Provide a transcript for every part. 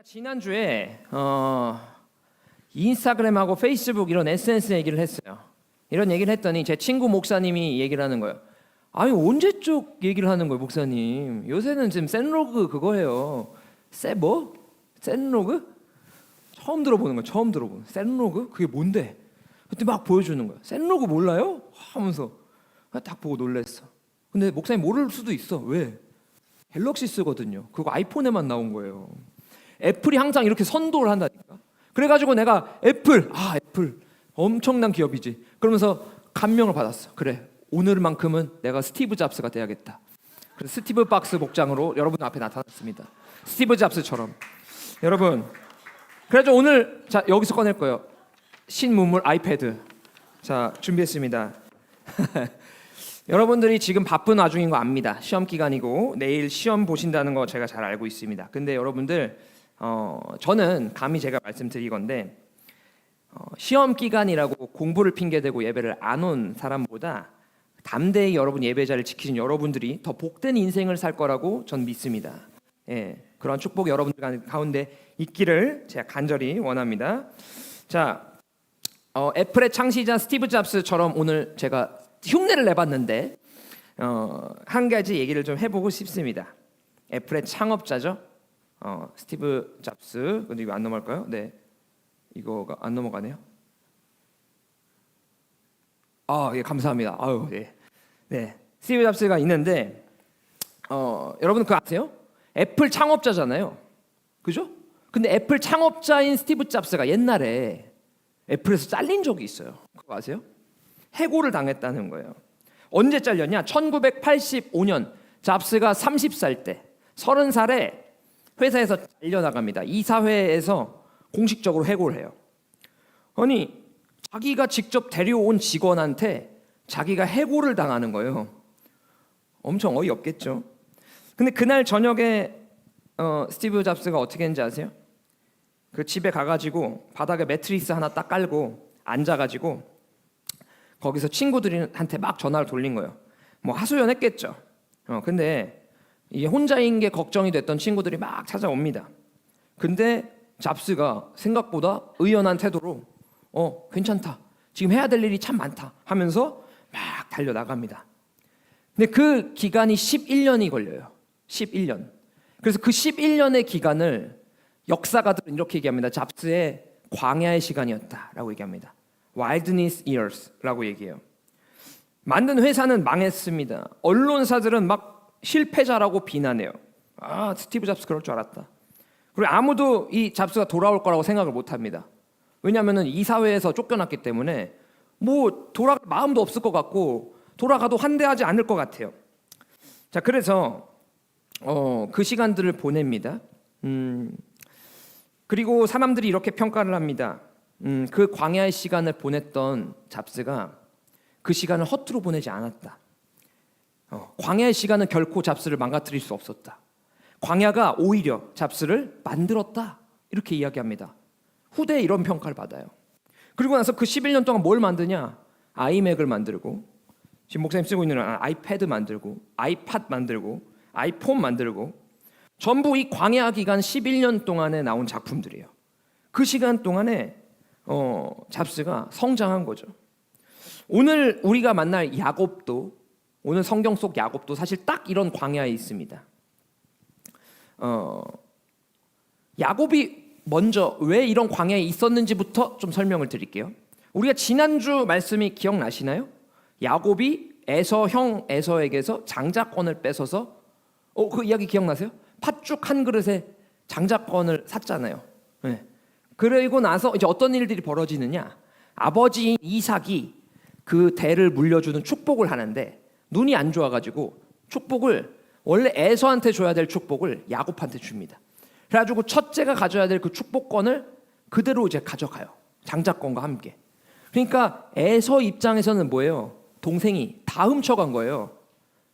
지난주에 인스타그램하고 페이스북 이런 SNS 얘기를 했어요. 이런 얘기를 했더니 제 친구 목사님이 얘기를 하는 거예요. 아니 언제적 얘기를 하는 거예요, 목사님? 요새는 지금 센로그 그거 해요. 센로그? 처음 들어보는 거예요. 처음 들어보는. 센로그? 그게 뭔데? 그때 막 보여주는 거예요. 센로그 몰라요? 하면서 딱 보고 놀랬어. 근데 목사님 모를 수도 있어. 왜? 갤럭시 쓰거든요. 그거 아이폰에만 나온 거예요. 애플이 항상 이렇게 선도를 한다니까. 그래가지고 내가 애플 엄청난 기업이지. 그러면서 감명을 받았어. 그래, 오늘만큼은 내가 스티브 잡스가 돼야겠다. 그래서 스티브 박스 복장으로 여러분 앞에 나타났습니다. 스티브 잡스처럼. 여러분, 그래서 오늘 자 여기서 꺼낼 거예요. 신문물 아이패드. 자 준비했습니다. 여러분들이 지금 바쁜 와중인 거 압니다. 시험 기간이고 내일 시험 보신다는 거 제가 잘 알고 있습니다. 근데 여러분들 저는 감히 제가 말씀드리건데 시험 기간이라고 공부를 핑계대고 예배를 안 온 사람보다 담대히 여러분 예배 자리를 지키신 여러분들이 더 복된 인생을 살 거라고 전 믿습니다. 예, 그런 축복이 여러분들 가운데 있기를 제가 간절히 원합니다. 자, 애플의 창시자 스티브 잡스처럼 오늘 제가 흉내를 내봤는데 한 가지 얘기를 좀 해보고 싶습니다. 애플의 창업자죠. 스티브 잡스. 근데 이거 안 넘어갈까요? 네, 이거가 안 넘어가네요. 예, 감사합니다. 아유, 네, 스티브 잡스가 있는데 여러분 그거 아세요? 애플 창업자잖아요, 그죠? 근데 애플 창업자인 스티브 잡스가 옛날에 애플에서 잘린 적이 있어요. 그거 아세요? 해고를 당했다는 거예요. 언제 잘렸냐? 1985년 잡스가 30살 때 30살에 회사에서 잘려나갑니다. 이사회에서 공식적으로 해고를 해요. 아니 자기가 직접 데려온 직원한테 자기가 해고를 당하는 거예요. 엄청 어이없겠죠. 근데 그날 저녁에 스티브 잡스가 어떻게 했는지 아세요? 그 집에 가가지고 바닥에 매트리스 하나 딱 깔고 앉아가지고 거기서 친구들한테 막 전화를 돌린 거예요. 뭐 하소연했겠죠. 근데 이게 혼자인 게 걱정이 됐던 친구들이 막 찾아옵니다. 근데 잡스가 생각보다 의연한 태도로 괜찮다, 지금 해야 될 일이 참 많다 하면서 막 달려나갑니다. 근데 그 기간이 11년이 걸려요. 11년. 그래서 그 11년의 기간을 역사가들은 이렇게 얘기합니다. 잡스의 광야의 시간이었다라고 얘기합니다. Wilderness Years라고 얘기해요. 만든 회사는 망했습니다. 언론사들은 막 실패자라고 비난해요. 스티브 잡스 그럴 줄 알았다. 그리고 아무도 이 잡스가 돌아올 거라고 생각을 못합니다. 왜냐하면 이사회에서 쫓겨났기 때문에 뭐 돌아갈 마음도 없을 것 같고 돌아가도 환대하지 않을 것 같아요. 자, 그래서 그 시간들을 보냅니다. 그리고 사람들이 이렇게 평가를 합니다. 그 광야의 시간을 보냈던 잡스가 그 시간을 허투루 보내지 않았다. 광야의 시간은 결코 잡스를 망가뜨릴 수 없었다. 광야가 오히려 잡스를 만들었다. 이렇게 이야기합니다. 후대에 이런 평가를 받아요. 그리고 나서 그 11년 동안 뭘 만드냐? 아이맥을 만들고, 지금 목사님 쓰고 있는 아이패드 만들고, 아이팟 만들고, 아이폰 만들고, 전부 이 광야 기간 11년 동안에 나온 작품들이에요. 그 시간 동안에 잡스가 성장한 거죠. 오늘 우리가 만날 야곱도, 오늘 성경 속 야곱도 사실 딱 이런 광야에 있습니다. 야곱이 먼저 왜 이런 광야에 있었는지부터 좀 설명을 드릴게요. 우리가 지난주 말씀이 기억나시나요? 야곱이 형 에서에게서 장자권을 뺏어서 그 이야기 기억나세요? 팥죽 한 그릇에 장자권을 샀잖아요. 네. 그리고 나서 이제 어떤 일들이 벌어지느냐? 아버지인 이삭이 그 대를 물려주는 축복을 하는데 눈이 안 좋아가지고 축복을 원래 에서한테 줘야 될 축복을 야곱한테 줍니다. 그래가지고 첫째가 가져야 될 그 축복권을 그대로 이제 가져가요. 장자권과 함께. 그러니까 에서 입장에서는 뭐예요? 동생이 다 훔쳐간 거예요.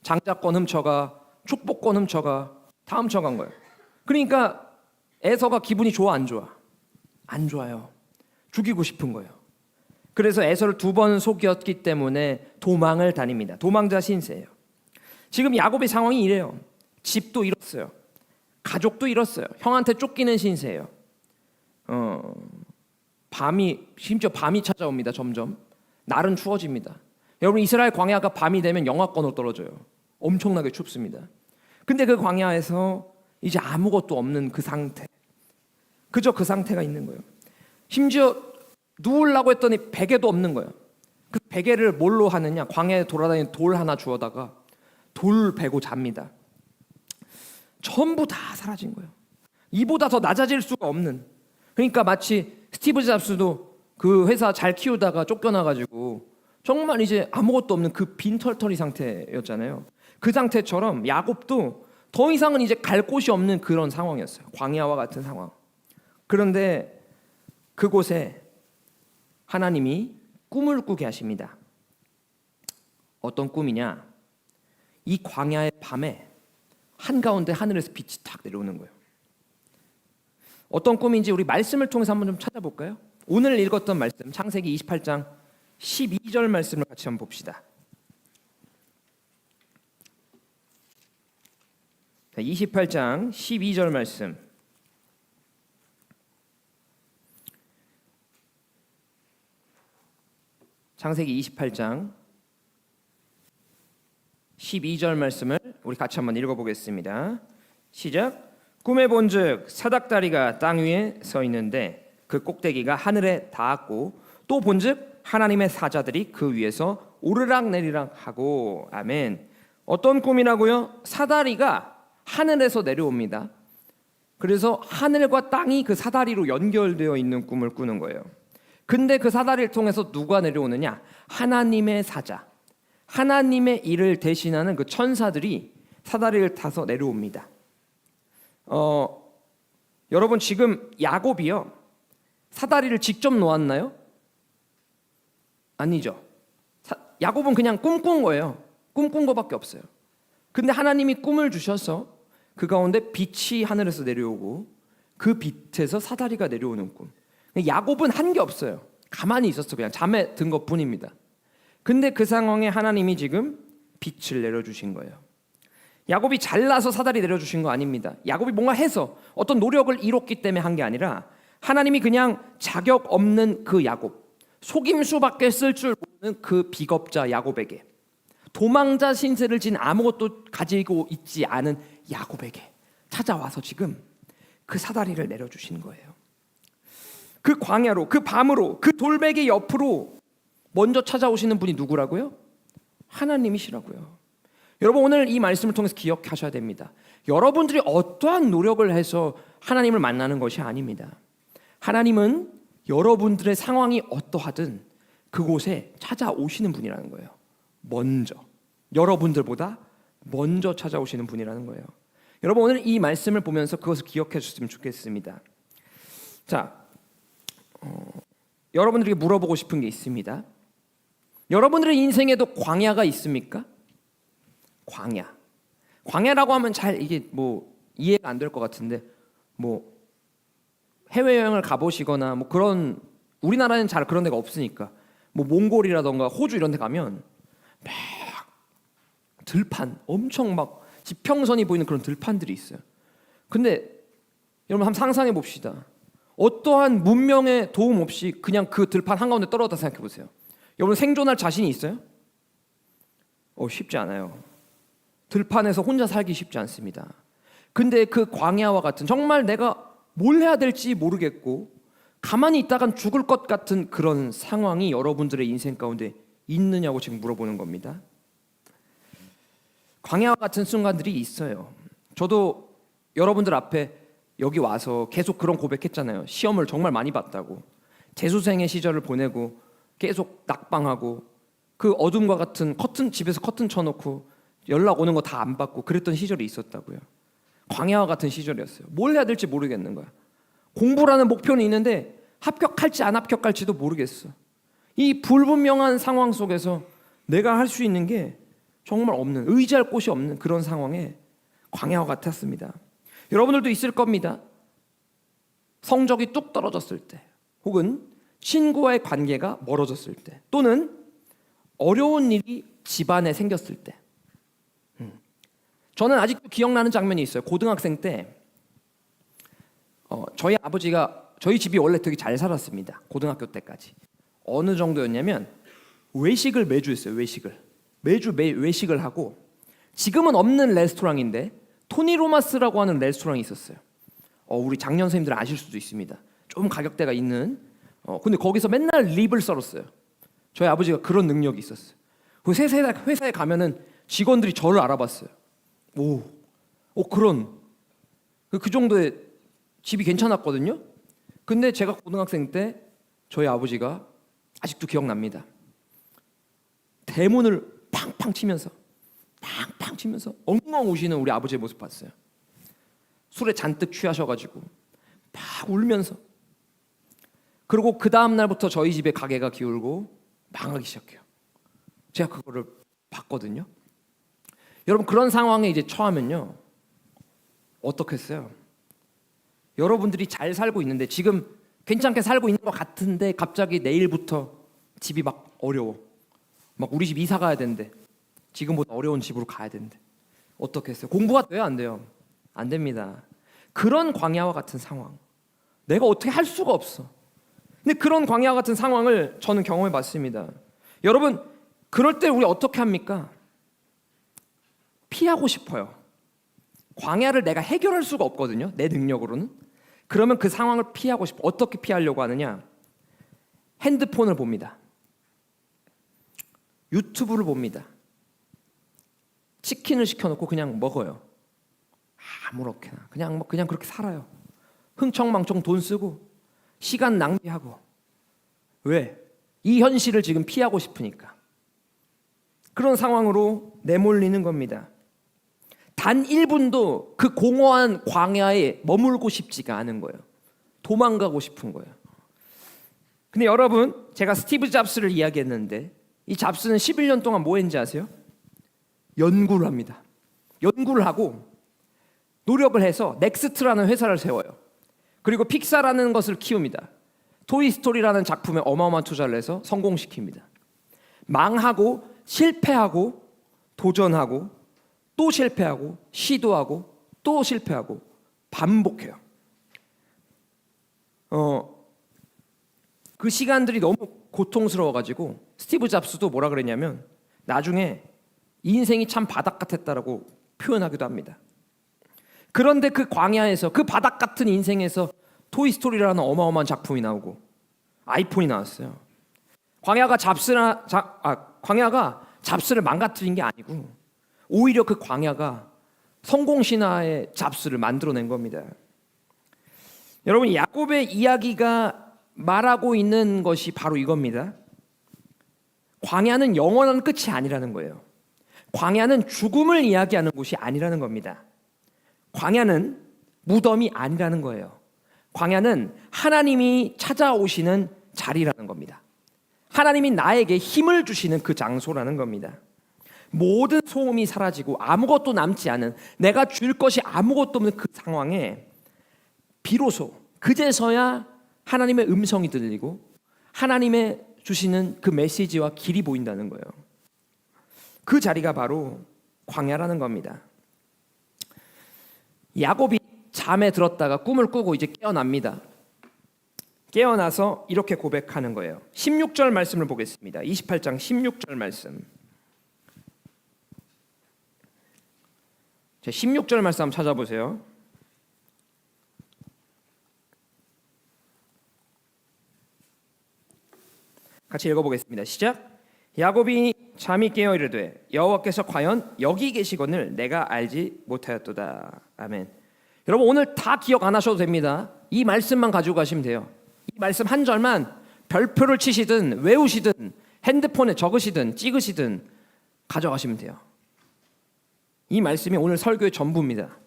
장자권 훔쳐가, 축복권 훔쳐가, 다 훔쳐간 거예요. 그러니까 에서가 기분이 좋아, 안 좋아? 안 좋아요. 죽이고 싶은 거예요. 그래서 에서를 2번 속였기 때문에 도망을 다닙니다. 도망자 신세예요. 지금 야곱의 상황이 이래요. 집도 잃었어요. 가족도 잃었어요. 형한테 쫓기는 신세예요. 심지어 밤이 찾아옵니다. 점점 날은 추워집니다. 여러분, 이스라엘 광야가 밤이 되면 영하권으로 떨어져요. 엄청나게 춥습니다. 근데 그 광야에서 이제 아무것도 없는 그 상태, 그저 그 상태가 있는 거예요. 심지어 누우려고 했더니 베개도 없는 거예요. 그 베개를 뭘로 하느냐? 광야에 돌아다니는 돌 하나 주워다가 돌 베고 잡니다. 전부 다 사라진 거예요. 이보다 더 낮아질 수가 없는. 그러니까 마치 스티브 잡스도 그 회사 잘 키우다가 쫓겨나가지고 정말 이제 아무것도 없는 그 빈털터리 상태였잖아요. 그 상태처럼 야곱도 더 이상은 이제 갈 곳이 없는 그런 상황이었어요. 광야와 같은 상황. 그런데 그곳에 하나님이 꿈을 꾸게 하십니다. 어떤 꿈이냐? 이 광야의 밤에 한가운데 하늘에서 빛이 탁 내려오는 거예요. 어떤 꿈인지 우리 말씀을 통해서 한번 좀 찾아볼까요? 오늘 읽었던 말씀, 창세기 28장 12절 말씀을 같이 한번 봅시다. 28장 12절 말씀. 창세기 28장 12절 말씀을 우리 같이 한번 읽어보겠습니다. 시작. 꿈에 본즉 사닥다리가 땅 위에 서 있는데 그 꼭대기가 하늘에 닿았고 또 본즉 하나님의 사자들이 그 위에서 오르락 내리락 하고. 아멘. 어떤 꿈이라고요? 사다리가 하늘에서 내려옵니다. 그래서 하늘과 땅이 그 사다리로 연결되어 있는 꿈을 꾸는 거예요. 근데 그 사다리를 통해서 누가 내려오느냐? 하나님의 사자, 하나님의 일을 대신하는 그 천사들이 사다리를 타서 내려옵니다. 여러분, 지금 야곱이요, 사다리를 직접 놓았나요? 아니죠. 야곱은 그냥 꿈꾼 거예요. 꿈꾼 거밖에 없어요. 근데 하나님이 꿈을 주셔서 그 가운데 빛이 하늘에서 내려오고 그 빛에서 사다리가 내려오는 꿈. 야곱은 한 게 없어요. 가만히 있었어. 그냥 잠에 든 것뿐입니다. 근데 그 상황에 하나님이 지금 빛을 내려주신 거예요. 야곱이 잘나서 사다리 내려주신 거 아닙니다. 야곱이 뭔가 해서 어떤 노력을 이뤘기 때문에 한 게 아니라 하나님이 그냥 자격 없는 그 야곱, 속임수밖에 쓸 줄 모르는 그 비겁자 야곱에게, 도망자 신세를 진 아무것도 가지고 있지 않은 야곱에게 찾아와서 지금 그 사다리를 내려주신 거예요. 그 광야로, 그 밤으로, 그 돌베개 옆으로 먼저 찾아오시는 분이 누구라고요? 하나님이시라고요. 여러분, 오늘 이 말씀을 통해서 기억하셔야 됩니다. 여러분들이 어떠한 노력을 해서 하나님을 만나는 것이 아닙니다. 하나님은 여러분들의 상황이 어떠하든 그곳에 찾아오시는 분이라는 거예요. 먼저, 여러분들보다 먼저 찾아오시는 분이라는 거예요. 여러분, 오늘 이 말씀을 보면서 그것을 기억해 주셨으면 좋겠습니다. 자, 여러분들에게 물어보고 싶은 게 있습니다. 여러분들의 인생에도 광야가 있습니까? 광야라고 하면 잘 이게 뭐 이해가 안 될 것 같은데, 뭐 해외 여행을 가보시거나 뭐 그런, 우리나라는 잘 그런 데가 없으니까 뭐 몽골이라던가 호주 이런 데 가면 막 들판, 엄청 막 지평선이 보이는 그런 들판들이 있어요. 근데 여러분 한번 상상해 봅시다. 어떠한 문명의 도움 없이 그냥 그 들판 한가운데 떨어졌다 생각해 보세요. 여러분 생존할 자신이 있어요? 쉽지 않아요. 들판에서 혼자 살기 쉽지 않습니다. 근데 그 광야와 같은, 정말 내가 뭘 해야 될지 모르겠고 가만히 있다간 죽을 것 같은 그런 상황이 여러분들의 인생 가운데 있느냐고 지금 물어보는 겁니다. 광야와 같은 순간들이 있어요. 저도 여러분들 앞에 여기 와서 계속 그런 고백했잖아요. 시험을 정말 많이 봤다고, 재수생의 시절을 보내고 계속 낙방하고 그 어둠과 같은 커튼, 집에서 커튼 쳐놓고 연락 오는 거 다 안 받고 그랬던 시절이 있었다고요. 광야와 같은 시절이었어요. 뭘 해야 될지 모르겠는 거야. 공부라는 목표는 있는데 합격할지 안 합격할지도 모르겠어. 이 불분명한 상황 속에서 내가 할 수 있는 게 정말 없는, 의지할 곳이 없는 그런 상황에 광야와 같았습니다. 여러분들도 있을 겁니다. 성적이 뚝 떨어졌을 때, 혹은 친구와의 관계가 멀어졌을 때, 또는 어려운 일이 집안에 생겼을 때. 저는 아직도 기억나는 장면이 있어요. 고등학생 때 저희 아버지가 저희 집이 원래 되게 잘 살았습니다. 고등학교 때까지. 어느 정도였냐면 외식을 매주 했어요. 매주 외식을 하고, 지금은 없는 레스토랑인데 토니 로마스라고 하는 레스토랑이 있었어요. 우리 장년 선생님들 아실 수도 있습니다. 좀 가격대가 있는. 근데 거기서 맨날 립을 썰었어요. 저희 아버지가 그런 능력이 있었어요. 그 회사에 가면은 직원들이 저를 알아봤어요. 그런 그 정도의 집이 괜찮았거든요. 근데 제가 고등학생 때 저희 아버지가 아직도 기억납니다. 대문을 팡팡 치면서 엉엉 우시는 우리 아버지의 모습 봤어요. 술에 잔뜩 취하셔가지고 막 울면서. 그리고 그 다음 날부터 저희 집에 가게가 기울고 망하기 시작해요. 제가 그거를 봤거든요. 여러분, 그런 상황에 이제 처하면요 어떻겠어요? 여러분들이 잘 살고 있는데, 지금 괜찮게 살고 있는 것 같은데 갑자기 내일부터 집이 막 어려워. 막 우리 집 이사 가야 되는데, 지금보다 어려운 집으로 가야 되는데 어떻겠어요? 공부가 돼요, 안 돼요? 안 됩니다. 그런 광야와 같은 상황, 내가 어떻게 할 수가 없어. 근데 그런 광야와 같은 상황을 저는 경험해 봤습니다. 여러분, 그럴 때 우리 어떻게 합니까? 피하고 싶어요. 광야를 내가 해결할 수가 없거든요, 내 능력으로는. 그러면 그 상황을 피하고 싶어. 어떻게 피하려고 하느냐? 핸드폰을 봅니다. 유튜브를 봅니다. 치킨을 시켜놓고 그냥 먹어요. 아무렇게나 그냥 그렇게 살아요. 흥청망청 돈 쓰고 시간 낭비하고. 왜? 이 현실을 지금 피하고 싶으니까. 그런 상황으로 내몰리는 겁니다. 단 1분도 그 공허한 광야에 머물고 싶지가 않은 거예요. 도망가고 싶은 거예요. 근데 여러분, 제가 스티브 잡스를 이야기했는데, 이 잡스는 11년 동안 뭐 했는지 아세요? 연구를 합니다. 연구를 하고 노력을 해서 넥스트라는 회사를 세워요. 그리고 픽사라는 것을 키웁니다. 토이스토리라는 작품에 어마어마한 투자를 해서 성공시킵니다. 망하고 실패하고 도전하고 또 실패하고 시도하고 또 실패하고 반복해요. 그 시간들이 너무 고통스러워가지고 스티브 잡스도 뭐라 그랬냐면, 나중에 인생이 참 바닥 같았다라고 표현하기도 합니다. 그런데 그 광야에서, 그 바닥 같은 인생에서 토이스토리라는 어마어마한 작품이 나오고 아이폰이 나왔어요. 광야가 잡스를 망가뜨린 게 아니고, 오히려 그 광야가 성공신화의 잡스를 만들어낸 겁니다. 여러분, 야곱의 이야기가 말하고 있는 것이 바로 이겁니다. 광야는 영원한 끝이 아니라는 거예요. 광야는 죽음을 이야기하는 곳이 아니라는 겁니다. 광야는 무덤이 아니라는 거예요. 광야는 하나님이 찾아오시는 자리라는 겁니다. 하나님이 나에게 힘을 주시는 그 장소라는 겁니다. 모든 소음이 사라지고 아무것도 남지 않은, 내가 줄 것이 아무것도 없는 그 상황에 비로소 그제서야 하나님의 음성이 들리고 하나님의 주시는 그 메시지와 길이 보인다는 거예요. 그 자리가 바로 광야라는 겁니다. 야곱이 잠에 들었다가 꿈을 꾸고 이제 깨어납니다. 깨어나서 이렇게 고백하는 거예요. 16절 말씀을 보겠습니다. 28장 16절 말씀. 16절 말씀 한번 찾아보세요. 같이 읽어보겠습니다. 시작. 야곱이 잠이 깨어 이르되 여호와께서 과연 여기 계시거늘 내가 알지 못하였도다. 아멘. 여러분, 오늘 다 기억 안 하셔도 됩니다. 이 말씀만 가지고 가시면 돼요. 이 말씀 한 절만 별표를 치시든 외우시든 핸드폰에 적으시든 찍으시든 가져가시면 돼요. 이 말씀이 오늘 설교의 전부입니다.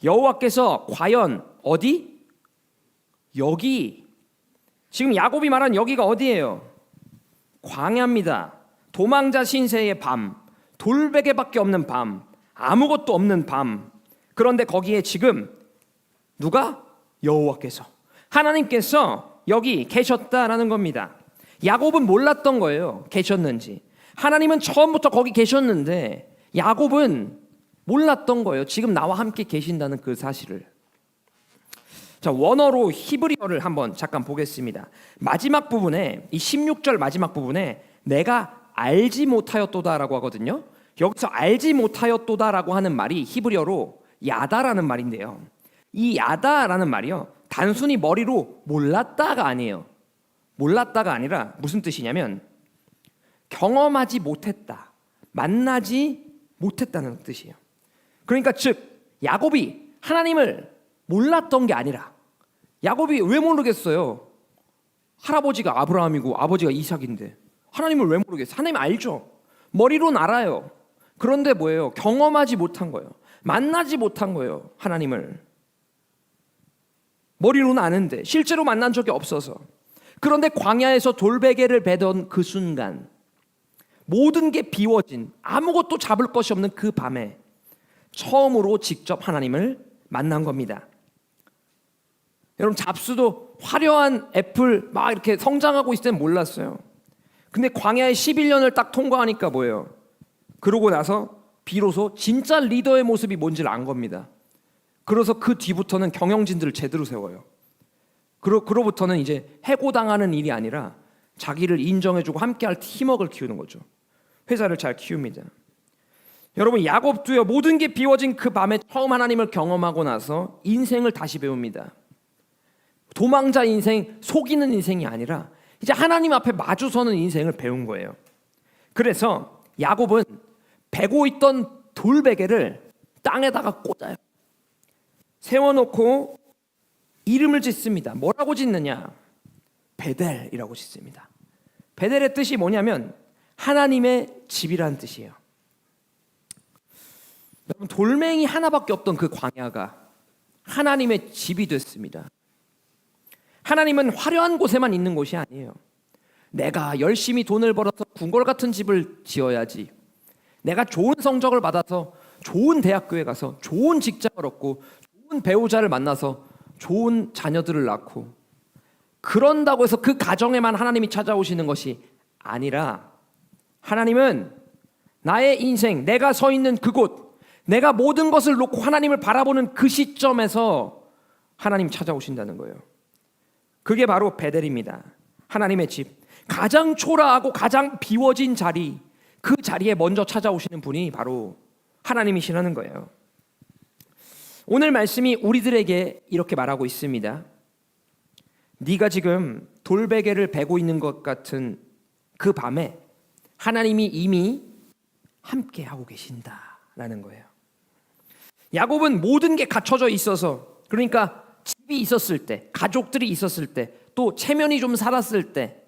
여호와께서 과연 어디? 여기. 지금 야곱이 말한 여기가 어디예요? 광야입니다. 도망자 신세의 밤, 돌베개밖에 없는 밤, 아무것도 없는 밤. 그런데 거기에 지금 누가? 여호와께서, 하나님께서 여기 계셨다라는 겁니다. 야곱은 몰랐던 거예요, 계셨는지. 하나님은 처음부터 거기 계셨는데 야곱은 몰랐던 거예요, 지금 나와 함께 계신다는 그 사실을. 자, 원어로 히브리어를 한번 잠깐 보겠습니다. 마지막 부분에 이 16절 마지막 부분에 내가 알지 못하였도다라고 하거든요. 여기서 알지 못하였도다라고 하는 말이 히브리어로 야다라는 말인데요. 이 야다라는 말이요, 단순히 머리로 몰랐다가 아니에요. 몰랐다가 아니라 무슨 뜻이냐면 경험하지 못했다, 만나지 못했다는 뜻이에요. 그러니까 즉 야곱이 하나님을 몰랐던 게 아니라, 야곱이 왜 모르겠어요? 할아버지가 아브라함이고 아버지가 이삭인데 하나님을 왜 모르겠어요? 하나님 알죠. 머리로는 알아요. 그런데 뭐예요? 경험하지 못한 거예요. 만나지 못한 거예요. 하나님을 머리로는 아는데 실제로 만난 적이 없어서. 그런데 광야에서 돌베개를 베던 그 순간, 모든 게 비워진, 아무것도 잡을 것이 없는 그 밤에 처음으로 직접 하나님을 만난 겁니다. 여러분, 잡수도 화려한 애플 막 이렇게 성장하고 있을 땐 몰랐어요. 근데 광야의 11년을 딱 통과하니까 뭐예요? 그러고 나서 비로소 진짜 리더의 모습이 뭔지를 안 겁니다. 그래서 그 뒤부터는 경영진들을 제대로 세워요. 그로부터는 이제 해고당하는 일이 아니라 자기를 인정해주고 함께할 팀워크를 키우는 거죠. 회사를 잘 키웁니다. 여러분, 야곱도요, 모든 게 비워진 그 밤에 처음 하나님을 경험하고 나서 인생을 다시 배웁니다. 도망자 인생, 속이는 인생이 아니라 이제 하나님 앞에 마주서는 인생을 배운 거예요. 그래서 야곱은 베고 있던 돌베개를 땅에다가 꽂아요. 세워놓고 이름을 짓습니다. 뭐라고 짓느냐? 베델이라고 짓습니다. 베델의 뜻이 뭐냐면 하나님의 집이라는 뜻이에요. 여러분, 돌멩이 하나밖에 없던 그 광야가 하나님의 집이 됐습니다. 하나님은 화려한 곳에만 있는 곳이 아니에요. 내가 열심히 돈을 벌어서 궁궐 같은 집을 지어야지, 내가 좋은 성적을 받아서 좋은 대학교에 가서 좋은 직장을 얻고 좋은 배우자를 만나서 좋은 자녀들을 낳고, 그런다고 해서 그 가정에만 하나님이 찾아오시는 것이 아니라, 하나님은 나의 인생, 내가 서 있는 그곳, 내가 모든 것을 놓고 하나님을 바라보는 그 시점에서 하나님 찾아오신다는 거예요. 그게 바로 베델입니다. 하나님의 집, 가장 초라하고 가장 비워진 자리, 그 자리에 먼저 찾아오시는 분이 바로 하나님이시라는 거예요. 오늘 말씀이 우리들에게 이렇게 말하고 있습니다. 네가 지금 돌베개를 베고 있는 것 같은 그 밤에 하나님이 이미 함께 하고 계신다라는 거예요. 야곱은 모든 게 갖춰져 있어서, 그러니까 집이 있었을 때, 가족들이 있었을 때, 또 체면이 좀 살았을 때,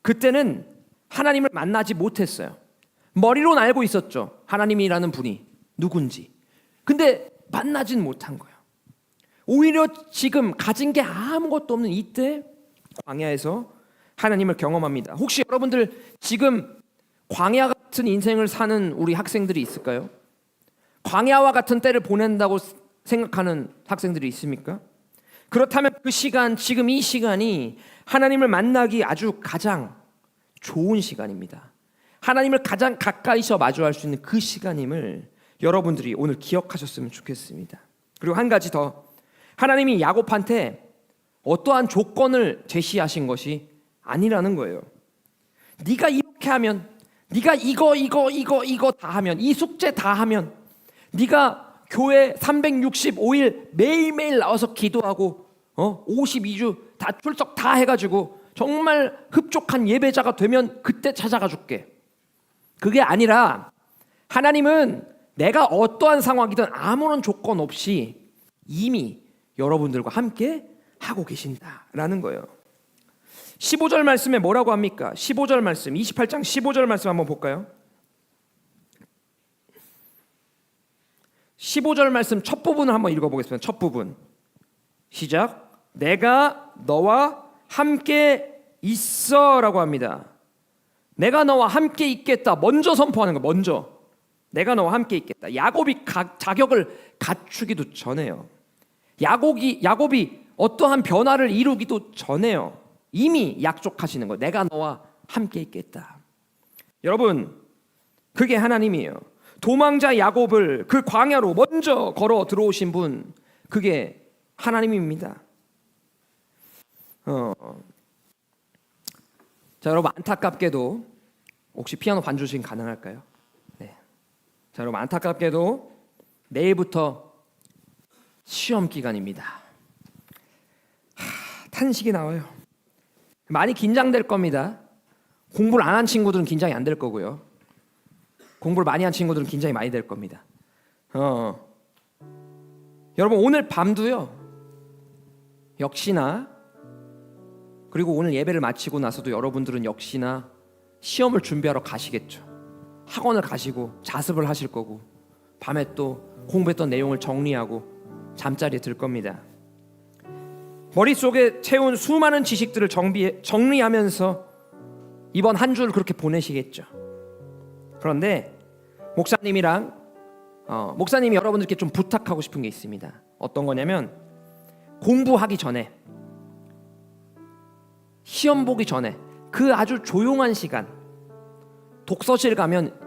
그때는 하나님을 만나지 못했어요. 머리로는 알고 있었죠. 하나님이라는 분이 누군지. 근데 만나진 못한 거예요. 오히려 지금 가진 게 아무것도 없는 이때 광야에서 하나님을 경험합니다. 혹시 여러분들 지금 광야 같은 인생을 사는 우리 학생들이 있을까요? 광야와 같은 때를 보낸다고 생각하는 학생들이 있습니까? 그렇다면 그 시간, 지금 이 시간이 하나님을 만나기 아주 가장 좋은 시간입니다. 하나님을 가장 가까이서 마주할 수 있는 그 시간임을 여러분들이 오늘 기억하셨으면 좋겠습니다. 그리고 한 가지 더, 하나님이 야곱한테 어떠한 조건을 제시하신 것이 아니라는 거예요. 네가 이렇게 하면, 네가 이거 다 하면, 이 숙제 다 하면, 네가 교회 365일 매일매일 나와서 기도하고 52주 다 출석 다 해가지고 정말 흡족한 예배자가 되면 그때 찾아가 줄게. 그게 아니라 하나님은 내가 어떠한 상황이든 아무런 조건 없이 이미 여러분들과 함께 하고 계신다라는 거예요. 15절 말씀에 뭐라고 합니까? 15절 말씀, 28장 15절 말씀 한번 볼까요? 15절 말씀 첫 부분을 한번 읽어보겠습니다. 첫 부분 시작. 내가 너와 함께 있어라고 합니다. 내가 너와 함께 있겠다. 먼저 선포하는 거. 먼저 내가 너와 함께 있겠다. 야곱이 자격을 갖추기도 전에요. 야곱이 어떠한 변화를 이루기도 전에요. 이미 약속하시는 거예요. 내가 너와 함께 있겠다. 여러분, 그게 하나님이에요. 도망자 야곱을 그 광야로 먼저 걸어 들어오신 분, 그게 하나님입니다. 자, 여러분 안타깝게도 혹시 피아노 반주 지금 가능할까요? 네. 자, 여러분 안타깝게도 내일부터 시험 기간입니다. 탄식이 나와요. 많이 긴장될 겁니다. 공부를 안 한 친구들은 긴장이 안 될 거고요. 공부를 많이 한 친구들은 긴장이 많이 될 겁니다. 여러분 오늘 밤도요. 역시나 그리고 오늘 예배를 마치고 나서도 여러분들은 역시나 시험을 준비하러 가시겠죠. 학원을 가시고 자습을 하실 거고 밤에 또 공부했던 내용을 정리하고 잠자리에 들 겁니다. 머릿속에 채운 수많은 지식들을 정리하면서 이번 한 주를 그렇게 보내시겠죠. 그런데 목사님이 여러분들께 좀 부탁하고 싶은 게 있습니다. 어떤 거냐면 공부하기 전에 시험 보기 전에 그 아주 조용한 시간 독서실 가면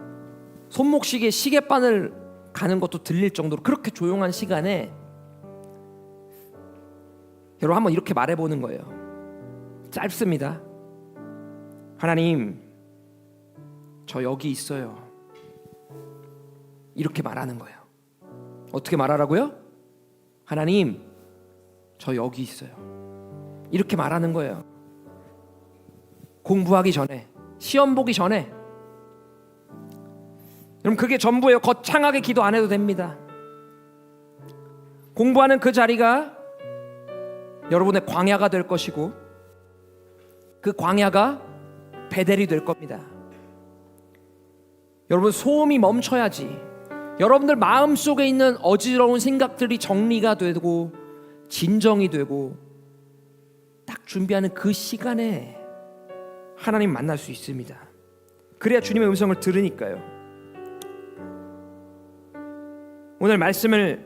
손목시계 시계바늘 가는 것도 들릴 정도로 그렇게 조용한 시간에 여러분 한번 이렇게 말해보는 거예요. 짧습니다. 하나님 저 여기 있어요. 이렇게 말하는 거예요. 어떻게 말하라고요? 하나님 저 여기 있어요. 이렇게 말하는 거예요. 공부하기 전에 시험 보기 전에 여러분 그게 전부예요. 거창하게 기도 안 해도 됩니다. 공부하는 그 자리가 여러분의 광야가 될 것이고 그 광야가 베델이 될 겁니다. 여러분 소음이 멈춰야지 여러분들 마음속에 있는 어지러운 생각들이 정리가 되고 진정이 되고 딱 준비하는 그 시간에 하나님 만날 수 있습니다. 그래야 주님의 음성을 들으니까요. 오늘 말씀을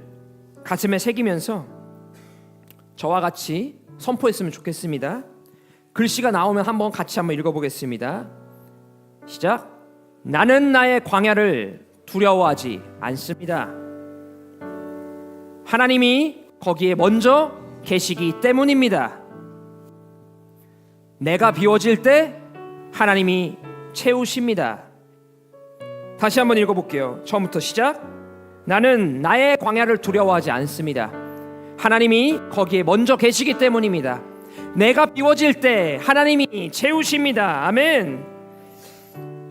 가슴에 새기면서 저와 같이 선포했으면 좋겠습니다. 글씨가 나오면 한번 읽어보겠습니다. 시작. 나는 나의 광야를 두려워하지 않습니다. 하나님이 거기에 먼저 계시기 때문입니다. 내가 비워질 때 하나님이 채우십니다. 다시 한번 읽어볼게요. 처음부터 시작. 나는 나의 광야를 두려워하지 않습니다. 하나님이 거기에 먼저 계시기 때문입니다. 내가 비워질 때 하나님이 채우십니다. 아멘.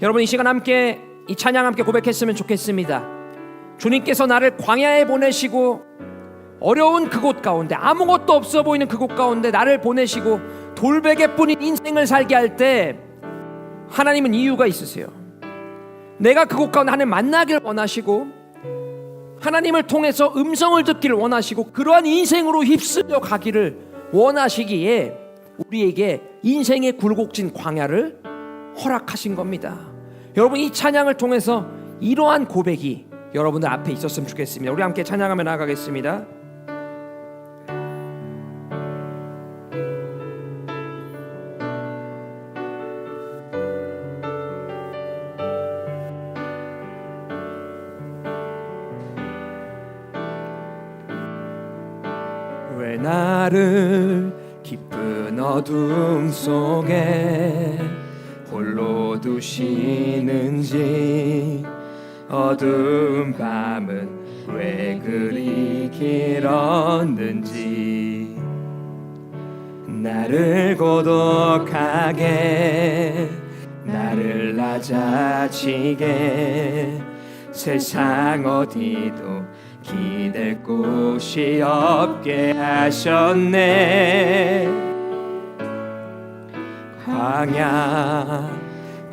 여러분 이 시간 함께 이 찬양 함께 고백했으면 좋겠습니다. 주님께서 나를 광야에 보내시고 어려운 그곳 가운데 아무것도 없어 보이는 그곳 가운데 나를 보내시고 돌베개뿐인 인생을 살게 할 때 하나님은 이유가 있으세요. 내가 그곳 가운데 하나님 만나길 원하시고 하나님을 통해서 음성을 듣기를 원하시고 그러한 인생으로 휩쓸려 가기를 원하시기에 우리에게 인생의 굴곡진 광야를 허락하신 겁니다. 여러분 이 찬양을 통해서 이러한 고백이 여러분들 앞에 있었으면 좋겠습니다. 우리 함께 찬양하며 나아가겠습니다. 왜 나를 깊은 어둠 속에 홀로 두시는지 어두운 밤은 왜 그리 길었는지 나를 고독하게 나를 낮아지게 세상 어디도 기댈 곳이 없게 하셨네.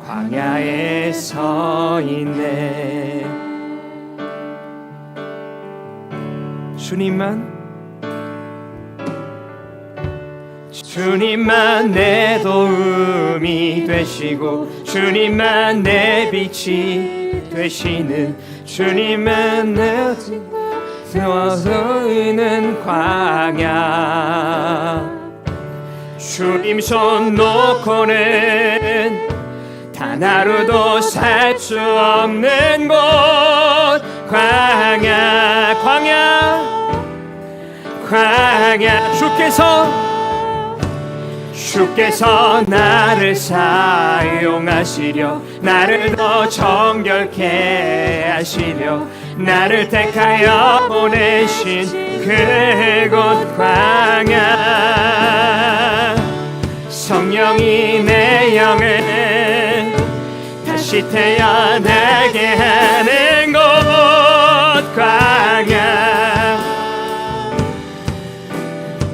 광야에 서 있네. 주님만 내 도움이 되시고 주님만 내 빛이 되시는 주님만 내 세워서 있는 광야 주님 손 놓고는 단 하루도 살 수 없는 곳 광야 주께서 주께서 나를 사용하시려 나를 더 정결케 하시려 나를 택하여 보내신 그곳 광야 성령이 내 영을 다시 태어나게 하는 곳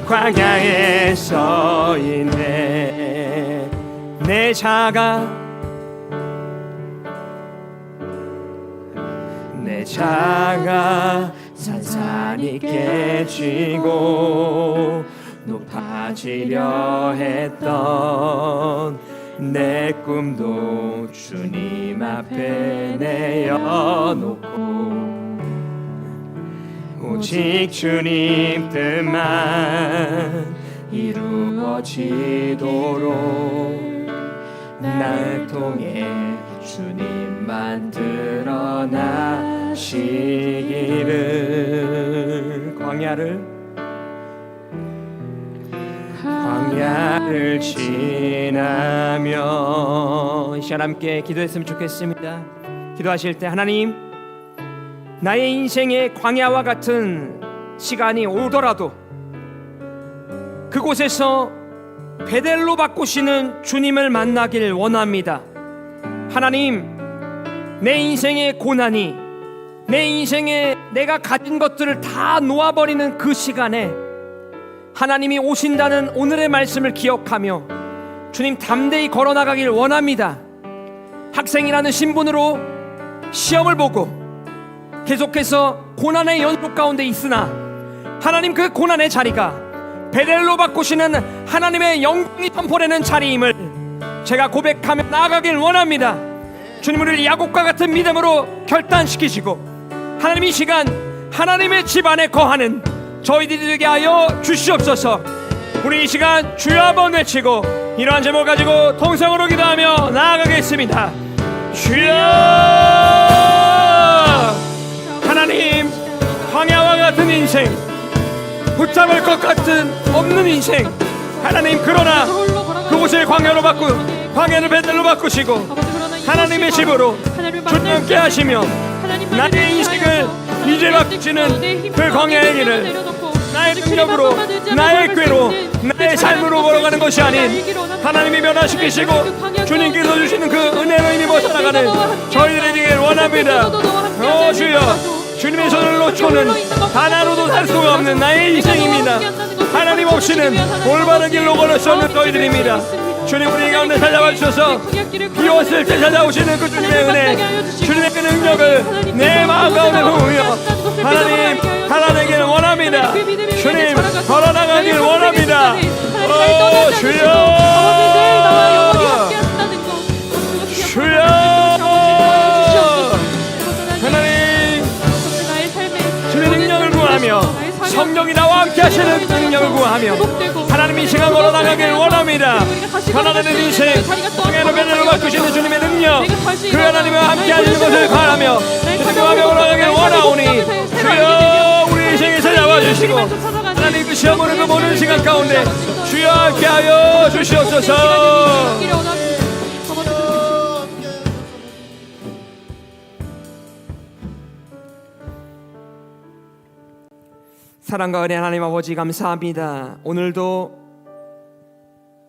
광야에 서 있네. 내 자가 산산이 깨지고 높아지려 했던 내 꿈도 주님 앞에 내어놓고 오직 주님 뜻만 이루어지도록 날 통해 주님만 드러나시기를 광야를 지나며 이 시간 함께 기도했으면 좋겠습니다. 기도하실 때 하나님 나의 인생의 광야와 같은 시간이 오더라도 그곳에서 베델로 바꾸시는 주님을 만나길 원합니다. 하나님 내 인생의 고난이 내 인생에 내가 가진 것들을 다 놓아버리는 그 시간에 하나님이 오신다는 오늘의 말씀을 기억하며 주님 담대히 걸어나가길 원합니다. 학생이라는 신분으로 시험을 보고 계속해서 고난의 연속 가운데 있으나 하나님 그 고난의 자리가 베델로 바꾸시는 하나님의 영광이 선포되는 자리임을 제가 고백하며 나아가길 원합니다. 주님 우리를 야곱과 같은 믿음으로 결단시키시고 하나님 이 시간 하나님의 집 안에 거하는 저희들이 되게 하여 주시옵소서. 우리 이 시간 주여 한번 외치고 이러한 제목을 가지고 통성으로 기도하며 나아가겠습니다. 주여 하나님 광야와 같은 인생 붙잡을 것 같은 없는 인생 하나님 그러나 그곳을 광야로 광야를 베델로 바꾸시고 하나님의 집으로 주님께 하시며 나의 인생을 이제 바꾸시는 그 광야의 길을 나의 능력으로 나의 꾀로 나의 삶으로 걸어가는 것이 아닌 하나님이 변화시키시고 주님께서 주시는 그 은혜로 힘입어 살아가는 저희들이 되길 원합니다. 주여 주님의 손을 놓고는 하나로도 살 수가 없는 나의 인생입니다. 하나님 없이는 올바른 길로 걸을 수 없는 저희들입니다. 주님 우리 가운데 찾아와 주셔서 비웠을 때 찾아오시는 그 주님의 은혜 주님의 그 능력을 내 마음 가운데 부으며 하나님 살아내기를 원합니다. 주님 걸어나가길 원합니다. 주여 하나님 주의 능력을 구하며 성령이 나와 함께 하시는 능력을 구하며 하나님 이 시간 걸어나가길 원합니다. 변화되는 인생 광야로 베델로 바꾸시는 주님의 능력 그 하나님과 함께 하시는 것을 바라며 주님과 걸어나가길 원하오니 주여 우리 인생에 찾아와 주시고 하나님 그 시험으로 그 모든 시간 가운데 주여 함께 하여 주시옵소서. 사랑과 은혜 하나님 아버지 감사합니다. 오늘도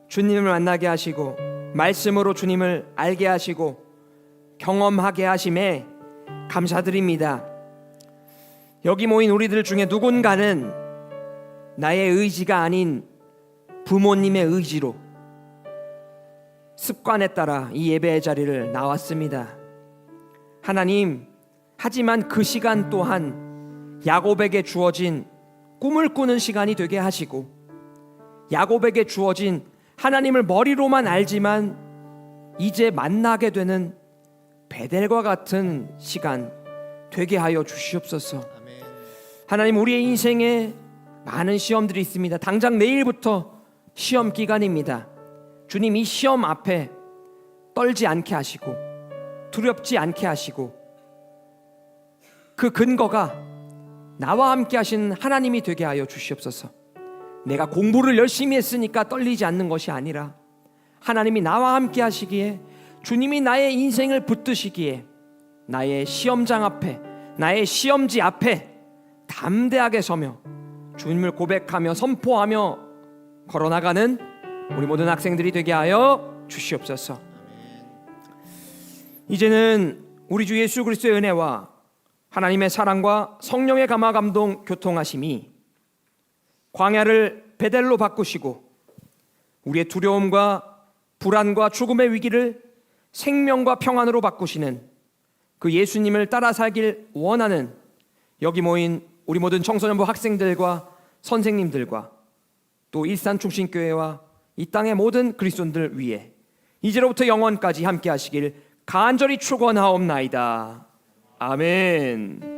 주님을 만나게 하시고 말씀으로 주님을 알게 하시고 경험하게 하심에 감사드립니다. 여기 모인 우리들 중에 누군가는 나의 의지가 아닌 부모님의 의지로 습관에 따라 이 예배의 자리를 나왔습니다. 하나님, 하지만 그 시간 또한 야곱에게 주어진 꿈을 꾸는 시간이 되게 하시고 야곱에게 주어진 하나님을 머리로만 알지만 이제 만나게 되는 베델과 같은 시간 되게 하여 주시옵소서. 하나님 우리의 인생에 많은 시험들이 있습니다. 당장 내일부터 시험 기간입니다. 주님 이 시험 앞에 떨지 않게 하시고 두렵지 않게 하시고 그 근거가 나와 함께 하신 하나님이 되게 하여 주시옵소서. 내가 공부를 열심히 했으니까 떨리지 않는 것이 아니라 하나님이 나와 함께 하시기에, 주님이 나의 인생을 붙드시기에 나의 시험장 앞에, 나의 시험지 앞에 담대하게 서며 주님을 고백하며 선포하며 걸어나가는 우리 모든 학생들이 되게 하여 주시옵소서. 이제는 우리 주 예수 그리스도의 은혜와 하나님의 사랑과 성령의 감화 감동 교통하심이 광야를 베델로 바꾸시고 우리의 두려움과 불안과 죽음의 위기를 생명과 평안으로 바꾸시는 그 예수님을 따라 살길 원하는 여기 모인 우리 모든 청소년부 학생들과 선생님들과 또 일산충신교회와 이 땅의 모든 그리스도인들 위해 이제로부터 영원까지 함께 하시길 간절히 축원하옵나이다. 아멘.